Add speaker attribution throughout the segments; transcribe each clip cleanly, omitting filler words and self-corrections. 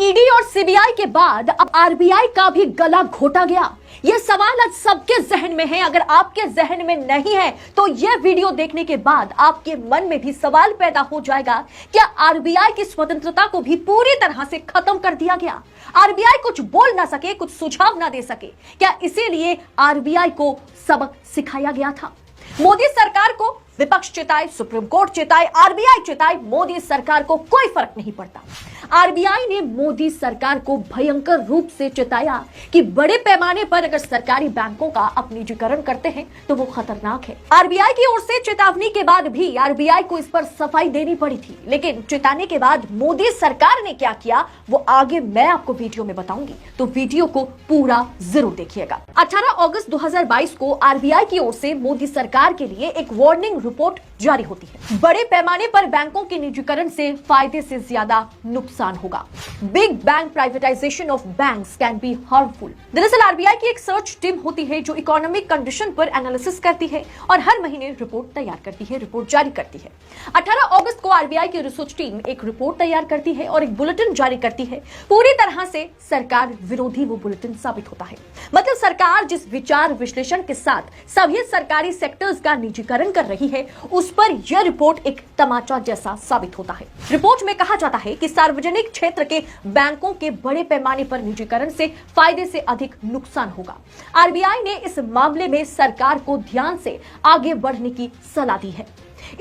Speaker 1: ED और CBI के बाद अब आरबीआई का भी गला घोटा गया। यह सवाल आज सबके जहन में है। अगर आपके जहन में नहीं है तो यह वीडियो देखने के बाद आपके मन में भी सवाल पैदा हो जाएगा, क्या आरबीआई की स्वतंत्रता को भी पूरी तरह से खत्म कर दिया गया? आरबीआई कुछ बोल ना सके, कुछ सुझाव ना दे सके, क्या इसीलिए आरबीआई को सबक सिखाया गया था? मोदी सरकार को विपक्ष चिताए, सुप्रीम कोर्ट चिताए, आरबीआई चिताए, मोदी सरकार को कोई फर्क नहीं पड़ता। आरबीआई ने मोदी सरकार को भयंकर रूप से चिताया कि बड़े पैमाने पर अगर सरकारी बैंकों का अपनिजीकरण करते हैं तो वो खतरनाक है। आरबीआई की ओर से चेतावनी के बाद भी आरबीआई को इस पर सफाई देनी पड़ी थी, लेकिन चिताने के बाद मोदी सरकार ने क्या किया वो आगे मैं आपको वीडियो में बताऊंगी, तो वीडियो को पूरा जरूर देखिएगा। 18 अगस्त 2022 को आरबीआई की ओर से मोदी सरकार के लिए एक वार्निंग रिपोर्ट जारी होती है। बड़े पैमाने पर बैंकों के निजीकरण से फायदे से ज्यादा नुकसान होगा। Big bank privatisation of banks can be harmful. दरअसल आरबीआई की एक सर्च टीम होती है जो इकोनॉमिक कंडीशन पर एनालिसिस करती है और हर महीने रिपोर्ट तैयार करती है, रिपोर्ट जारी करती है। 18 अगस्त को आरबीआई की रिसर्च टीम एक रिपोर्ट तैयार करती है और एक बुलेटिन जारी करती है। पूरी तरह से सरकार विरोधी वो बुलेटिन साबित होता है। मतलब सरकार जिस विचार विश्लेषण के साथ सभी सरकारी सेक्टर्स का निजीकरण कर रही है उस पर यह रिपोर्ट एक तमाचा जैसा साबित होता है। रिपोर्ट में कहा जाता है कि सार्वजनिक क्षेत्र के बैंकों के बड़े पैमाने पर निजीकरण से फायदे से अधिक नुकसान होगा। आरबीआई ने इस मामले में सरकार को ध्यान से आगे बढ़ने की सलाह दी है।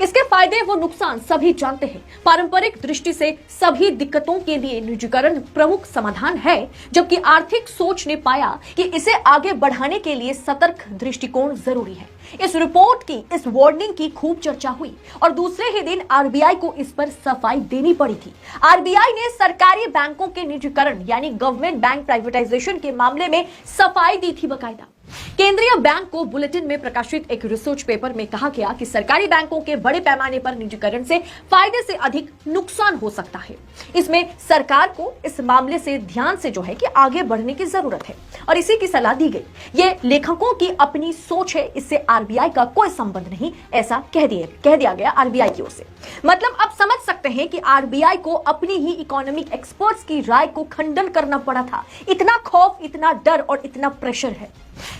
Speaker 1: इसके फायदे व नुकसान सभी जानते हैं। पारंपरिक दृष्टि से सभी दिक्कतों के लिए निजीकरण प्रमुख समाधान है, जबकि आर्थिक सोच ने पाया कि इसे आगे बढ़ाने के लिए सतर्क दृष्टिकोण जरूरी है। इस रिपोर्ट की, इस वार्निंग की खूब चर्चा हुई और दूसरे ही दिन आरबीआई को इस पर सफाई देनी पड़ी थी। आरबीआई ने सरकारी बैंकों के निजीकरण यानी गवर्नमेंट बैंक प्राइवेटाइजेशन के मामले में सफाई दी थी बकायदा। केंद्रीय बैंक को बुलेटिन में प्रकाशित एक रिसर्च पेपर में कहा गया कि सरकारी बैंकों के बड़े पैमाने पर निजीकरण से फायदे से अधिक नुकसान हो सकता है। इसमें सरकार को इस मामले से ध्यान से जो है कि आगे बढ़ने की जरूरत है और इसी की सलाह दी गई। ये लेखकों की अपनी सोच है, इससे आरबीआई का कोई संबंध नहीं, ऐसा कह दिया गया आरबीआई की ओर से। मतलब अब समझ सकते हैं कि आरबीआई को अपनी ही इकोनॉमिक एक्सपर्ट्स की राय को खंडन करना पड़ा था। इतना खौफ, इतना डर और इतना प्रेशर है,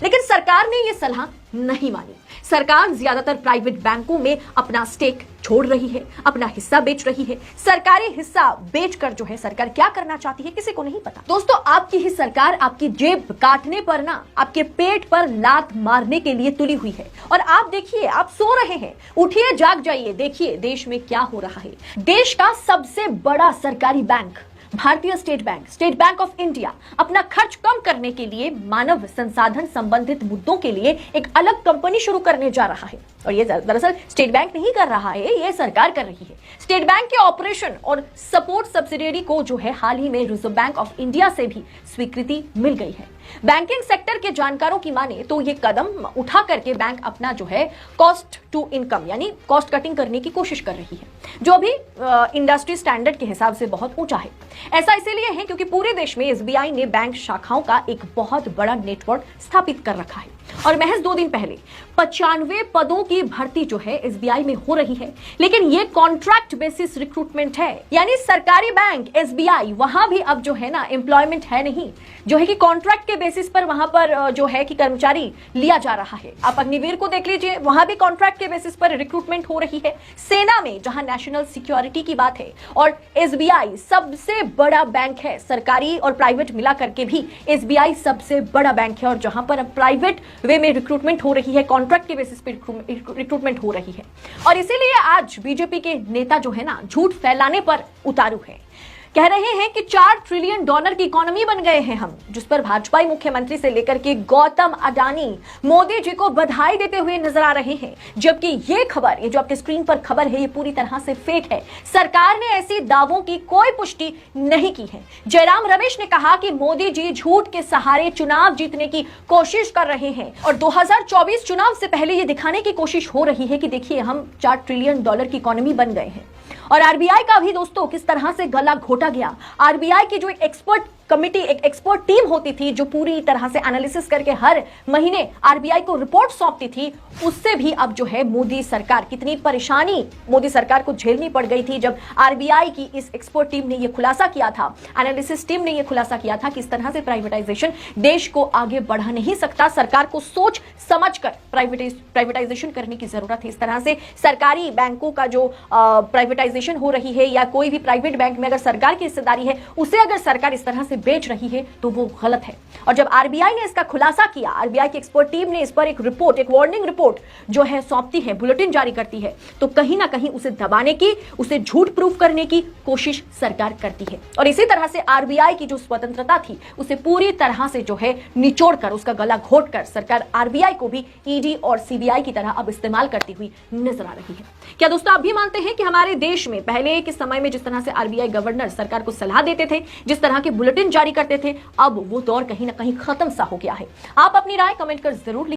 Speaker 1: लेकिन सरकार ने यह सलाह नहीं मानी। सरकार ज्यादातर प्राइवेट बैंकों में अपना स्टेक छोड़ रही है, अपना हिस्सा बेच रही है। सरकारी हिस्सा बेचकर जो है सरकार क्या करना चाहती है किसी को नहीं पता। दोस्तों, आपकी ही सरकार आपकी जेब काटने पर ना, आपके पेट पर लात मारने के लिए तुली हुई है। और आप देखिए, आप सो रहे हैं, उठिए, जाग जाइए, देखिए देश में क्या हो रहा है। देश का सबसे बड़ा सरकारी बैंक भारतीय स्टेट बैंक ऑफ इंडिया अपना खर्च कम करने के लिए मानव संसाधन संबंधित मुद्दों के लिए एक अलग कंपनी शुरू करने जा रहा है। और ये दरअसल स्टेट बैंक नहीं कर रहा है, ये सरकार कर रही है। स्टेट बैंक के ऑपरेशन और सपोर्ट सब्सिडियरी को जो है हाल ही में रिजर्व बैंक ऑफ इंडिया से भी स्वीकृति मिल गई है। बैंकिंग सेक्टर के जानकारों की माने तो ये कदम उठा करके बैंक अपना जो है कॉस्ट टू इनकम यानी कॉस्ट कटिंग करने की कोशिश कर रही है, जो अभी इंडस्ट्री स्टैंडर्ड के हिसाब से बहुत ऊंचा है। ऐसा इसीलिए है क्योंकि पूरे देश में एसबीआई ने बैंक शाखाओं का एक बहुत बड़ा नेटवर्क स्थापित कर रखा है और महज 2 दिन पहले 95 पदों की भर्ती जो है एसबीआई में हो रही है। लेकिन ये कॉन्ट्रैक्ट बेसिस रिक्रूटमेंट है, यानी सरकारी बैंक एसबीआई वहां भी अब जो है ना एम्प्लॉयमेंट है नहीं, जो है कि कॉन्ट्रैक्ट के बेसिस पर वहां पर जो है कि कर्मचारी लिया जा रहा है। आप अग्निवीर को देख लीजिए, वहां भी कॉन्ट्रैक्ट के बेसिस पर रिक्रूटमेंट हो रही है। सेना में जहां नेशनल सिक्योरिटी की बात है और एसबीआई सबसे बड़ा बैंक है, सरकारी और प्राइवेट मिला करके भी एसबीआई सबसे बड़ा बैंक है और जहां पर प्राइवेट वे में रिक्रूटमेंट हो रही है, कॉन्ट्रैक्ट के बेसिस पे रिक्रूटमेंट हो रही है। और इसीलिए आज बीजेपी के नेता जो है ना झूठ फैलाने पर उतारू है। कह रहे हैं कि $4 ट्रिलियन की इकोनॉमी बन गए हैं हम, जिस पर भाजपा मुख्यमंत्री से लेकर के गौतम अडानी मोदी जी को बधाई देते हुए नजर आ रहे हैं। जबकि ये खबर, ये जो आपके स्क्रीन पर खबर है, ये पूरी तरह से फेक है। सरकार ने ऐसी दावों की कोई पुष्टि नहीं की है। जयराम रमेश ने कहा कि मोदी जी झूठ के सहारे चुनाव जीतने की कोशिश कर रहे हैं और 2024 चुनाव से पहले ये दिखाने की कोशिश हो रही है कि देखिए हम $4 ट्रिलियन की इकोनॉमी बन गए हैं। और आरबीआई का भी दोस्तों किस तरह से गला घोटा गया। आरबीआई की जो एक एक्सपर्ट कमिटी, एक एक्सपर्ट टीम होती थी जो पूरी तरह से एनालिसिस करके हर महीने आरबीआई को रिपोर्ट सौंपती थी, उससे भी अब जो है मोदी सरकार, कितनी परेशानी मोदी सरकार को झेलनी पड़ गई थी जब आरबीआई की इस एक्सपर्ट टीम ने यह खुलासा किया था, एनालिसिस टीम ने यह खुलासा किया था कि इस तरह से प्राइवेटाइजेशन देश को आगे बढ़ा नहीं सकता। सरकार को सोच समझकर प्राइवेटाइजेशन करने की जरूरत है। इस तरह से सरकारी बैंकों का जो प्राइवेटाइजेशन हो रही है या कोई भी प्राइवेट बैंक में अगर सरकार की हिस्सेदारी है, उसे अगर सरकार इस तरह से बेच रही है तो वो गलत है। और जब आरबीआई ने इसका खुलासा किया, आरबीआई की एक्सपर्ट टीम ने इस पर एक रिपोर्ट, एक वार्निंग रिपोर्ट जो है सौंपती है, बुलेटिन जारी करती है, तो कहीं ना कहीं उसे दबाने की, उसे झूठ प्रूफ करने की कोशिश सरकार करती है। और इसी तरह से आरबीआई की जो स्वतंत्रता थी उसे पूरी तरह से जो है निचोड़कर, उसका गला घोटकर सरकार आरबीआई को भी ईडी और सीबीआई की तरह अब इस्तेमाल करती हुई नजर आ रही है। क्या दोस्तों आप भी मानते हैं कि हमारे देश में पहले के समय में जिस तरह से आरबीआई गवर्नर सरकार को सलाह देते थे, जिस तरह के बुलेटिन जारी करते थे, अब वो दौर कहीं ना कहीं खत्म सा हो गया है? आप अपनी राय कमेंट कर जरूर